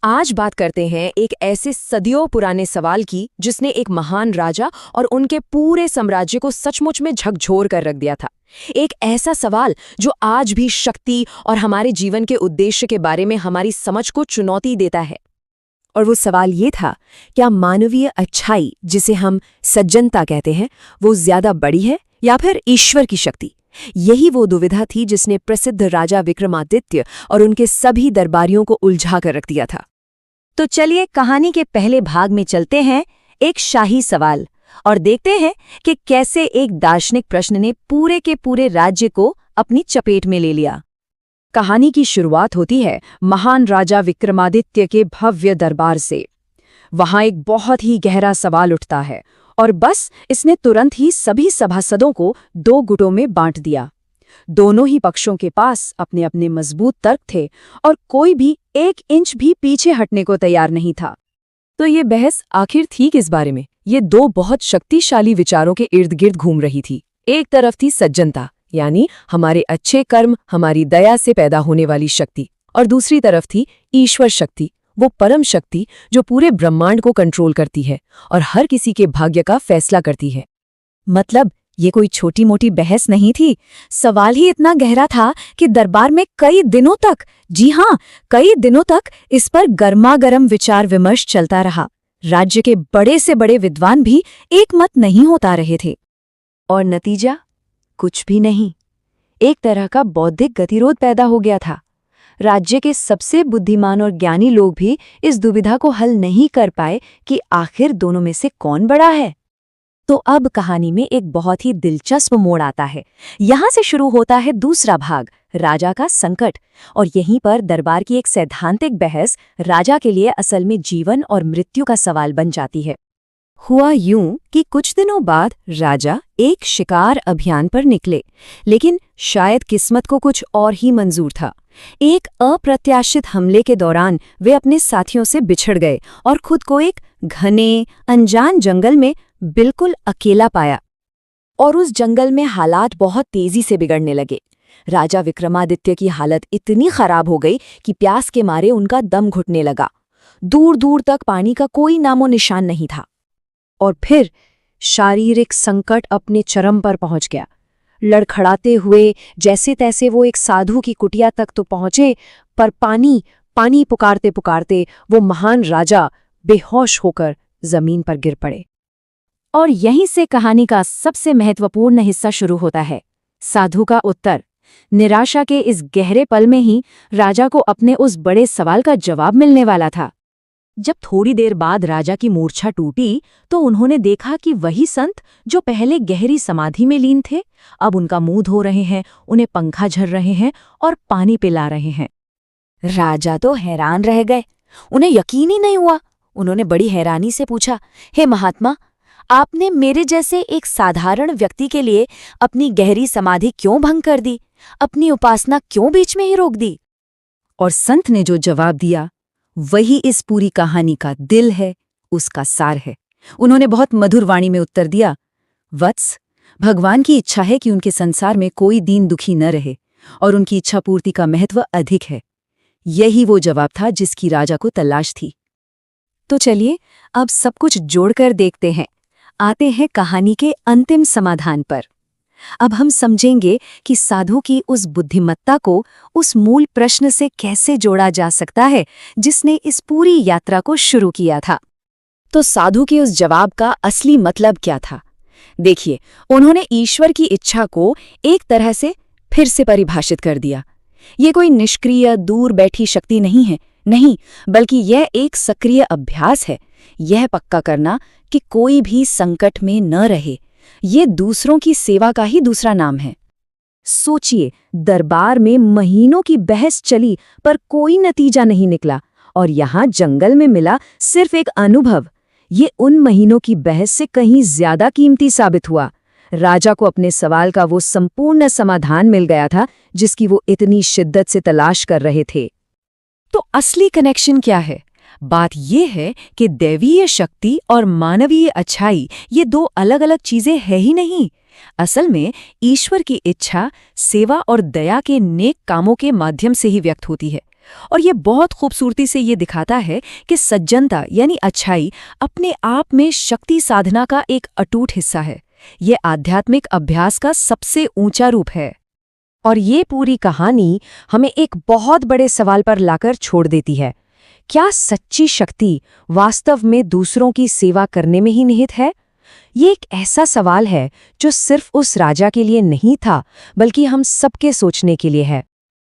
आज बात करते हैं एक ऐसे सदियों पुराने सवाल की जिसने एक महान राजा और उनके पूरे साम्राज्य को सचमुच में झकझोर कर रख दिया था। एक ऐसा सवाल जो आज भी शक्ति और हमारे जीवन के उद्देश्य के बारे में हमारी समझ को चुनौती देता है। और वो सवाल ये था, क्या मानवीय अच्छाई, जिसे हम सज्जनता कहते हैं, वो ज्यादा बड़ी है या फिर ईश्वर की शक्ति? यही वो दुविधा थी जिसने प्रसिद्ध राजा विक्रमादित्य और उनके सभी दरबारियों को उलझा कर रख दिया था। तो चलिए कहानी के पहले भाग में चलते हैं, एक शाही सवाल, और देखते हैं कि कैसे एक दार्शनिक प्रश्न ने पूरे के पूरे राज्य को अपनी चपेट में ले लिया। कहानी की शुरुआत होती है महान राजा विक्रमादित्य के भव्य दरबार से। वहां एक बहुत ही गहरा सवाल उठता है और बस इसने तुरंत ही सभी सभासदों को दो गुटों में बांट दिया। दोनों ही पक्षों के पास अपने अपने मजबूत तर्क थे और कोई भी एक इंच भी पीछे हटने को तैयार नहीं था। तो ये बहस आखिर थी किस बारे में? ये दो बहुत शक्तिशाली विचारों के इर्द गिर्द घूम रही थी। एक तरफ थी सज्जनता, यानी हमारे अच्छे कर्म, हमारी दया से पैदा होने वाली शक्ति, और दूसरी तरफ थी ईश्वर शक्ति, वो परम शक्ति जो पूरे ब्रह्मांड को कंट्रोल करती है और हर किसी के भाग्य का फैसला करती है। मतलब ये कोई छोटी मोटी बहस नहीं थी। सवाल ही इतना गहरा था कि दरबार में कई दिनों तक, जी हाँ, कई दिनों तक इस पर गर्मागर्म विचार विमर्श चलता रहा। राज्य के बड़े से बड़े विद्वान भी एक मत नहीं होता रहे थे। और नतीजा? कुछ भी नहीं। एक तरह का बौद्धिक गतिरोध पैदा हो गया था। राज्य के सबसे बुद्धिमान और ज्ञानी लोग भी इस दुविधा को हल नहीं कर पाए कि आखिर दोनों में से कौन बड़ा है। तो अब कहानी में एक बहुत ही दिलचस्प मोड़ आता है। यहाँ से शुरू होता है दूसरा भाग, राजा का संकट। और यहीं पर दरबार की एक सैद्धांतिक बहस राजा के लिए असल में जीवन और मृत्यु का सवाल बन जाती है। हुआ यूं कि कुछ दिनों बाद राजा एक शिकार अभियान पर निकले, लेकिन शायद किस्मत को कुछ और ही मंजूर था। एक अप्रत्याशित हमले के दौरान वे अपने साथियों से बिछड़ गए और खुद को एक घने, अनजान जंगल में बिल्कुल अकेला पाया। और उस जंगल में हालात बहुत तेजी से बिगड़ने लगे। राजा विक्रमादित्य की हालत इतनी खराब हो गई कि प्यास के मारे उनका दम घुटने लगा। दूर दूर तक पानी का कोई नामो निशान नहीं था। और फिर शारीरिक संकट अपने चरम पर पहुंच गया। लड़खड़ाते हुए जैसे तैसे वो एक साधु की कुटिया तक तो पहुंचे, पर पानी पानी पुकारते पुकारते वो महान राजा बेहोश होकर जमीन पर गिर पड़े। और यहीं से कहानी का सबसे महत्वपूर्ण हिस्सा शुरू होता है, साधु का उत्तर। निराशा के इस गहरे पल में ही राजा को अपने उस बड़े सवाल का जवाब मिलने वाला था। जब थोड़ी देर बाद राजा की मूर्छा टूटी तो उन्होंने देखा कि वही संत जो पहले गहरी समाधि में लीन थे, अब उनका मुंह धो रहे हैं, उन्हें पंखा झर रहे हैं और पानी पिला रहे हैं। राजा तो हैरान रह गए। उन्हें यकीन ही नहीं हुआ। उन्होंने बड़ी हैरानी से पूछा, हे महात्मा, आपने मेरे जैसे एक साधारण व्यक्ति के लिए अपनी गहरी समाधि क्यों भंग कर दी? अपनी उपासना क्यों बीच में ही रोक दी? और संत ने जो जवाब दिया वही इस पूरी कहानी का दिल है, उसका सार है। उन्होंने बहुत मधुर वाणी में उत्तर दिया, वत्स, भगवान की इच्छा है कि उनके संसार में कोई दीन दुखी न रहे और उनकी इच्छा पूर्ति का महत्व अधिक है। यही वो जवाब था जिसकी राजा को तलाश थी। तो चलिए अब सब कुछ जोड़कर देखते हैं। आते हैं कहानी के अंतिम समाधान पर। अब हम समझेंगे कि साधु की उस बुद्धिमत्ता को उस मूल प्रश्न से कैसे जोड़ा जा सकता है जिसने इस पूरी यात्रा को शुरू किया था। तो साधु के उस जवाब का असली मतलब क्या था? देखिए, उन्होंने ईश्वर की इच्छा को एक तरह से फिर से परिभाषित कर दिया। ये कोई निष्क्रिय, दूर बैठी शक्ति नहीं है, नहीं, बल्कि यह एक सक्रिय अभ्यास है। यह पक्का करना कि कोई भी संकट में न रहे, ये दूसरों की सेवा का ही दूसरा नाम है। सोचिए, दरबार में महीनों की बहस चली पर कोई नतीजा नहीं निकला, और यहाँ जंगल में मिला सिर्फ एक अनुभव। ये उन महीनों की बहस से कहीं ज्यादा कीमती साबित हुआ। राजा को अपने सवाल का वो संपूर्ण समाधान मिल गया था जिसकी वो इतनी शिद्दत से तलाश कर रहे थे। तो असली कनेक्शन क्या है? बात यह है कि दैवीय शक्ति और मानवीय अच्छाई ये दो अलग अलग चीजें हैं ही नहीं। असल में ईश्वर की इच्छा सेवा और दया के नेक कामों के माध्यम से ही व्यक्त होती है, और ये बहुत खूबसूरती से ये दिखाता है कि सज्जनता यानी अच्छाई अपने आप में शक्ति साधना का एक अटूट हिस्सा है। ये आध्यात्मिक अभ्यास का सबसे ऊंचा रूप है। और ये पूरी कहानी हमें एक बहुत बड़े सवाल पर लाकर छोड़ देती है। क्या सच्ची शक्ति वास्तव में दूसरों की सेवा करने में ही निहित है? ये एक ऐसा सवाल है जो सिर्फ उस राजा के लिए नहीं था, बल्कि हम सबके सोचने के लिए है।